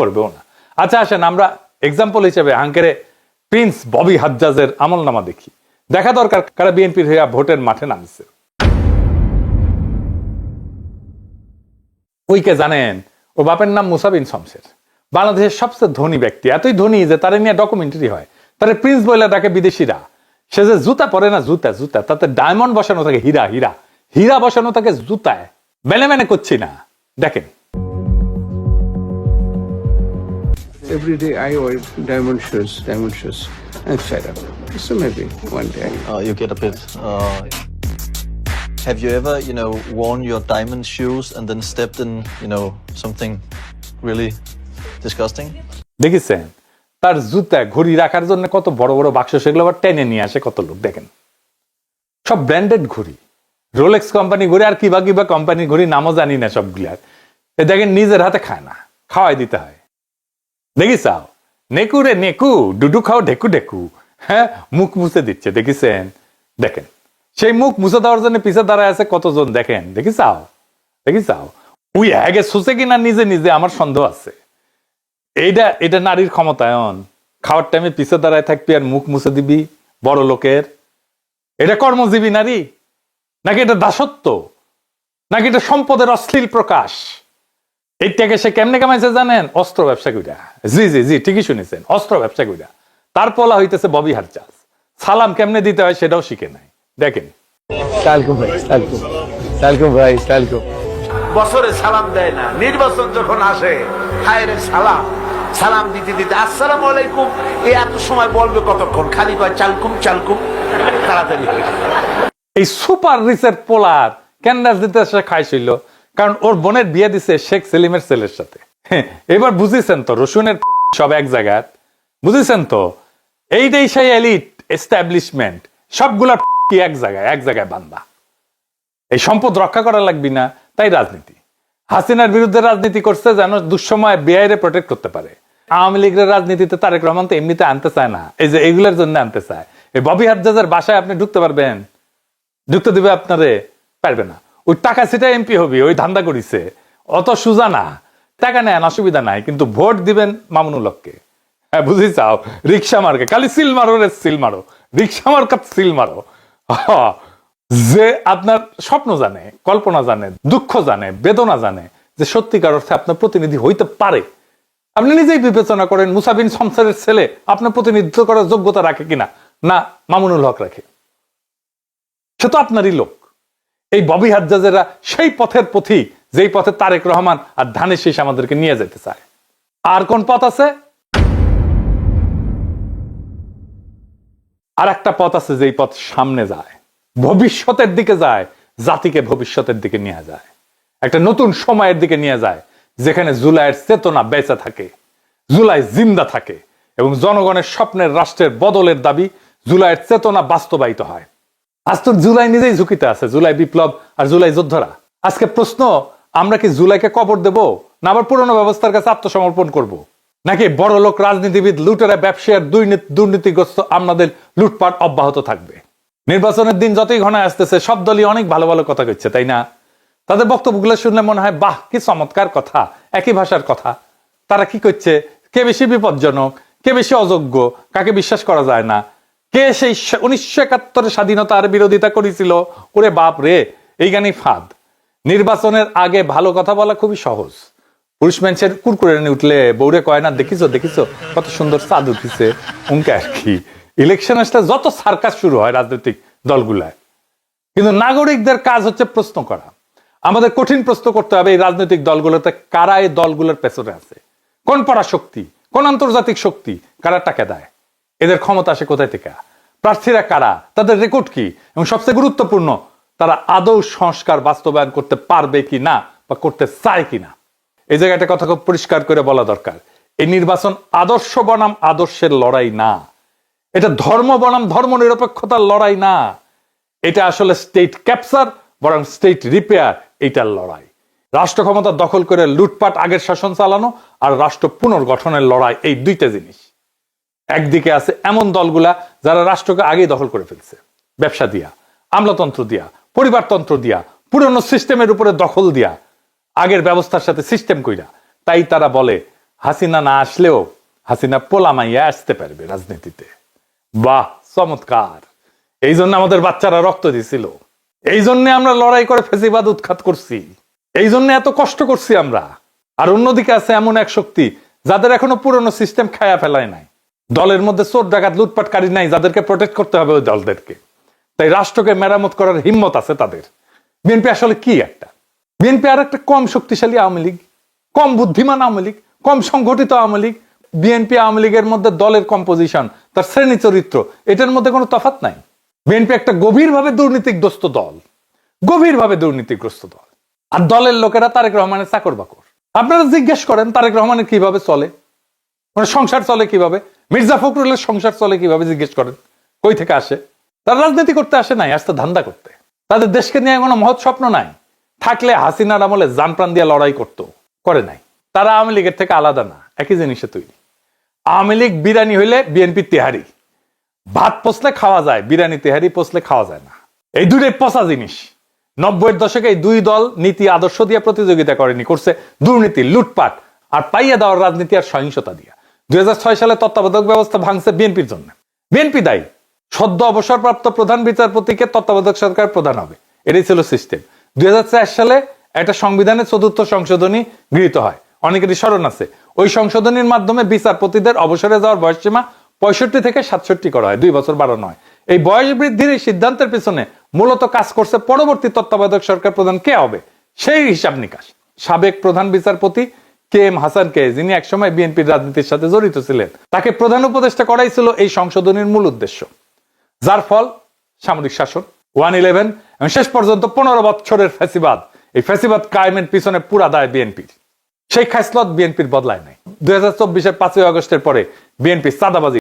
করবেও না। আচ্ছা আসেন আমরা এক্সাম্পল হিসেবে আঙ্কেরে প্রিন্স ববি হাজ্জাজের আমলনামা দেখি। দেখা দরকার কারা বিএনপির হইয়া ভোটের মাঠে নামছে। ওই কে জানেন, ও বাপের নাম মুসা বিন শমসের, বাংলাদেশের সবচেয়ে ধনী ব্যক্তি, এতই ধনী যে তারে নিয়ে ডকুমেন্টারি হয়, তারে প্রিন্স বলে ডাকে বিদেশিরা। সে যে জুতা পরে না, জুতা জুতা, তাতে ডায়মন্ড বসানো থাকে, হীরা হীরা হীরা বসানো থাকে জুতায়। মেনে মেনে করছি না, দেখেন। Every day I wear diamond shoes. I'm fed up. So maybe one day. You get a bit. Have you ever, worn your diamond shoes and then stepped in, something really disgusting? দেখেছেন তার জুতা ঘড়ি রাখার জন্য কত বড় বড় বাক্স, সেগুলো আবার টেনে নিয়ে আসে কত লোক। দেখেন সব ব্র্যান্ডেড ঘড়ি, রোলেক্স কোম্পানি ঘড়ি আর কিবা কিবা কোম্পানির ঘড়ি, নামও জানি না সবগুলার। দেখেন নিজের হাতে খায় না, খাওয়াই দিতে হয়। দেখিসাও নেকু রে নেকু, ডুডু খাও ঢেকু ঢেকু, হ্যাঁ মুখ মুছে দিচ্ছে। দেখিছেন, দেখেন সেই মুখ মুছে দেওয়ার জন্য পিছে দাঁড়ায় আছে কতজন, দেখেন দেখিসাও দেখিসাও। উই আগে সুসে কিনা নিজে নিজে, আমার সন্দেহ আছে। এটা নারীর ক্ষমতায়ন, খাওয়ার টাইমে পিছে দাঁড়ায় থাকবি আর মুখ মুছে দিবি বড় লোকের। এটা কর্মজীবী নারী নাকি এটা দাসত্ব, নাকি এটা সম্পদের অশ্লীল প্রকাশ? এইটাকে সে কেমনে কামাইছে জানেন? অস্ত্র ব্যবসা কইরা। জি জি জি ঠিকই শুনেছেন, অস্ত্র ব্যবসা কইরা। তার পোলা হইতেছে ববি হাজ্জাজ। সালাম কেমনে দিতে হয় সেটাও শিখে নাই। দেখেন বছরে সালাম দেয় না, নির্বাচন যখন আসে হায় রে সালাম, সালাম দিতে দিতে আসসালামু আলাইকুম এই এত সময় বলবে কতক্ষণ, খালি কয় চালকুম চালকুম, তাড়াতাড়ি। এই সুপার রিচের পোলার ক্যান্ডাস দিতে সে খাইছিল, কারণ ওর বোনের বিয়ে দিছে শেখ সেলিমের ছেলের সাথে। এবার বুঝেছেন তো রসুনের সব এক জায়গায়, বুঝেছেন তো এইটাই সেই এলিট এস্টাবলিশমেন্ট, সবগুলা কি এক জায়গায় বান্দা। এই সম্পদ রক্ষা করা লাগবি না, তাই রাজনীতি। হাসিনার বিরুদ্ধে রাজনীতি করছে যেন দুঃসময় বেআইরে প্রোটেক্ট করতে পারে। আওয়ামী লীগের রাজনীতিতে তারেক রহমান তো এমনিতে আনতে চায় না, এই যে এগুলোর জন্য আনতে চায়। এই ববি হাজ্জাজের বাসায় আপনি ঢুকতে পারবেন? ঢুকতে দিবে আপনারে? পারবে না। ওই টাকা সেটা এমপি হবি, ওই ধান্দা করিছে, অত সুজা না। টাকা নেন অসুবিধা নাই, কিন্তু ভোট দিবেন মামুনুল হককে। হ্যাঁ বুঝি চাও, রিক্সা মার্কে খালি সিল মারো রে সিল মারো, রিক্সা মার্কাত সিল মারো। যে আপনার স্বপ্ন জানে, কল্পনা জানে, দুঃখ জানে, বেদনা জানে, যে সত্যিকার অর্থে আপনার প্রতিনিধি হইতে পারে। আপনি নিজেই বিবেচনা করেন মুসা বিন শমসেরের ছেলে আপনার প্রতিনিধিত্ব করার যোগ্যতা রাখে কিনা? না, মামুনুল হক রাখে। সে তো আপনারই লোক। এই ববি হাজ্জাজেরা সেই পথের পথিক, যেই পথে তারেক রহমান আর ধানের শীষ আমাদেরকে নিয়ে যেতে চায়। আর কোন পথ আছে? আর একটা পথ আছে, যেই পথ সামনে যায়, ভবিষ্যতের দিকে যায়, জাতিকে ভবিষ্যতের দিকে নিয়ে যায়, একটা নতুন সময়ের দিকে নিয়ে যায়, যেখানে জুলাইয়ের চেতনা বেঁচে থাকে, জুলাই জিন্দা থাকে এবং জনগণের স্বপ্নের রাষ্ট্রের বদলের দাবি জুলাইয়ের চেতনা বাস্তবায়িত হয়। আজ তো জুলাই নিজেই ঝুঁকিতে আছে, জুলাই বিপ্লব আর জুলাই যোদ্ধারা। আজকে প্রশ্ন, আমরা কি জুলাইকে কবর দেব, না আবার পুরনো ব্যবস্থার কাছে আত্মসমর্পণ করব? নাকি বড় লোক রাজনীতিবিদ, লুটেরা, ব্যবসায়ীর দুর্নীতিগ্রস্ত আমাদের লুটপাট অব্যাহত থাকবে? নির্বাচনের দিন যতই ঘনায় আসতেছে সব দলই অনেক ভালো ভালো কথা কইছে, তাই না? তাদের বক্তব্যগুলো শুনলে মনে হয় বাহ কি চমৎকার কথা, একই ভাষার কথা। তারা কি করছে, কে বেশি বিপজ্জনক, কে বেশি অযোগ্য, কাকে বিশ্বাস করা যায় না, কে সেই 1971 স্বাধীনতার বিরোধিতা করেছিল, ওরে বাপ রে, এইখানেই ফাঁদ। নির্বাচনের আগে ভালো কথা বলা খুবই সহজ। পুরুষ মানুষের কুরকুরে উঠলে বউরে কয় না, দেখিছো দেখিছো কত সুন্দর চাঁদ উঠিছে, উনকে আর কি। ইলেকশন আসলে যত সার্কাস শুরু হয় রাজনৈতিক দলগুলায়, কিন্তু নাগরিকদের কাজ হচ্ছে প্রশ্ন করা। আমাদের কঠিন প্রশ্ন করতে হবে এই রাজনৈতিক দলগুলোতে কারা এই দলগুলোর পেছনে আছে, কোন পরাশক্তি, কোন আন্তর্জাতিক শক্তি, কারা টাকা দেয়, এদের ক্ষমতা আসে কোথায় থেকে, প্রার্থীরা কারা, তাদের রেকর্ড কি, এবং সবচেয়ে গুরুত্বপূর্ণ তারা আদৌ সংস্কার বাস্তবায়ন করতে পারবে কি না বা করতে চায় কিনা। এই জায়গাটা কথা খুব পরিষ্কার করে বলা দরকার। এই নির্বাচন আদর্শ বনাম আদর্শের লড়াই না, এটা ধর্ম বনাম ধর্ম নিরপেক্ষতার লড়াই না, এটা আসলে স্টেট ক্যাপচার বরং স্টেট রিপেয়ার, এইটার লড়াই। রাষ্ট্র ক্ষমতা দখল করে লুটপাট আগের শাসন চালানো আর রাষ্ট্র পুনর্গঠনের লড়াই, এই দুইটা জিনিস। একদিকে আছে এমন দলগুলা যারা রাষ্ট্রকে আগেই দখল করে ফেলছে, ব্যবসা দিয়া, আমলাতন্ত্র দিয়া, পরিবারতন্ত্র দিয়া, পুরনো সিস্টেমের উপরে দখল দিয়া, আগের ব্যবস্থার সাথে সিস্টেম কইরা। তাই তারা বলে হাসিনা না আসলেও হাসিনা পোলামাইয়া আসতে পারবে রাজনীতিতে। বাহ, চমৎকার। এই জন্য আমাদের বাচ্চারা রক্ত দিছিল, এই জন্য আমরা লড়াই করে ফেসিবাদ উৎখাত করছি, এই জন্য এত কষ্ট করছি আমরা। আর অন্যদিকে আছে এমন এক শক্তি যাদের এখনো পুরনো সিস্টেম খায়া ফেলায় নাই, দলের মধ্যে চোর ডাকাত লুটপাটকারী নাই, যাদেরকে প্রোটেক্ট করতে হবে ওই দলদেরকে। তাই রাষ্ট্রকে মেরামত করার হিম্মত আছে তাদের। বিএনপি আসলে কি একটা? বিএনপি আর একটা কম শক্তিশালী আওয়ামী লীগ, কম বুদ্ধিমান আওয়ামী লীগ, কম সংগঠিত আওয়ামী লীগ। বিএনপি আওয়ামী লীগের মধ্যে দলের কম্পোজিশন, তার শ্রেণী চরিত্র, এটার মধ্যে কোনো তফাৎ নাই। বিএনপি একটা গভীরভাবে দুর্নীতিগ্রস্ত দল, গভীরভাবে দুর্নীতিগ্রস্ত দল। আর দলের লোকেরা তারেক রহমানের চাকর বাকর। আপনারা জিজ্ঞেস করেন তারেক রহমানের কিভাবে চলে, মানে সংসার চলে কিভাবে, মির্জা ফখরুলের সংসার চলে কিভাবে জিজ্ঞেস করেন। কই থেকে আসে? তারা রাজনীতি করতে আসে নাই, আসতে ধান্দা করতে। তাদের দেশকে নিয়ে কোনো মহৎ স্বপ্ন নাই। থাকলে হাসিনার আমলে জান প্রাণ দিয়ে লড়াই করতো, করে নাই। তারা আওয়ামী লীগের থেকে আলাদা না, একই জিনিসে তৈরি। আওয়ামী লীগ বিরিয়ানি হইলে বিএনপি তেহারি। ভাত পচলে খাওয়া যায়, বিরিয়ানি তেহারি পচলে খাওয়া যায় না। এই দুটোই পচা জিনিস। 90-এর দশকে এই দুই দল নীতি আদর্শ দিয়ে প্রতিযোগিতা করেনি, করছে দুর্নীতি, লুটপাট আর পাইয়া দেওয়ার রাজনীতি আর সহিংসতা দিয়া। 2006 সালে তত্ত্বাবধায়ক ব্যবস্থা ভাঙছে বিএনপির জন্য। বিএনপি দায়ী। সদ্য অবসরপ্রাপ্ত প্রধান বিচারপতিকে তত্ত্বাবধায়ক সরকার প্রধান হবে, এটাই ছিল সিস্টেম। 2004 সালে একটা সংবিধানের 4র্থ সংশোধনী গৃহীত হয়, অনেকেরই স্মরণ আছে। ওই সংশোধনীর মাধ্যমে বিচারপতিদের অবসরে যাওয়ার বয়সসীমা 65 থেকে 67 করা হয়, 2 বছর বাড়ানো হয়। এই বয়স বৃদ্ধির এই সিদ্ধান্তের পেছনে মূলত কাজ করছে পরবর্তী তত্ত্বাবধায়ক সরকার প্রধান কে হবে সেই হিসাব নিকাশ। সাবেক প্রধান বিচারপতি কে এম হাসানকে, যিনি একসময় বিএনপির রাজনীতির সাথে জড়িত ছিলেন, তাকে প্রধান উপদেষ্টা করাই ছিল এই সংশোধনীর মূল উদ্দেশ্য। যার ফল সামরিক শাসন, 1/11 এবং শেষ পর্যন্ত 15 বছরের ফ্যাসিবাদ। এই ফ্যাসিবাদ কায়েমের পিছনে পুরা দায় বিএনপির। সেই খাসলত বিএনপির বদলায় নাই। 2024-এর 5ই আগস্টের পরে বিএনপি চাঁদাবাজি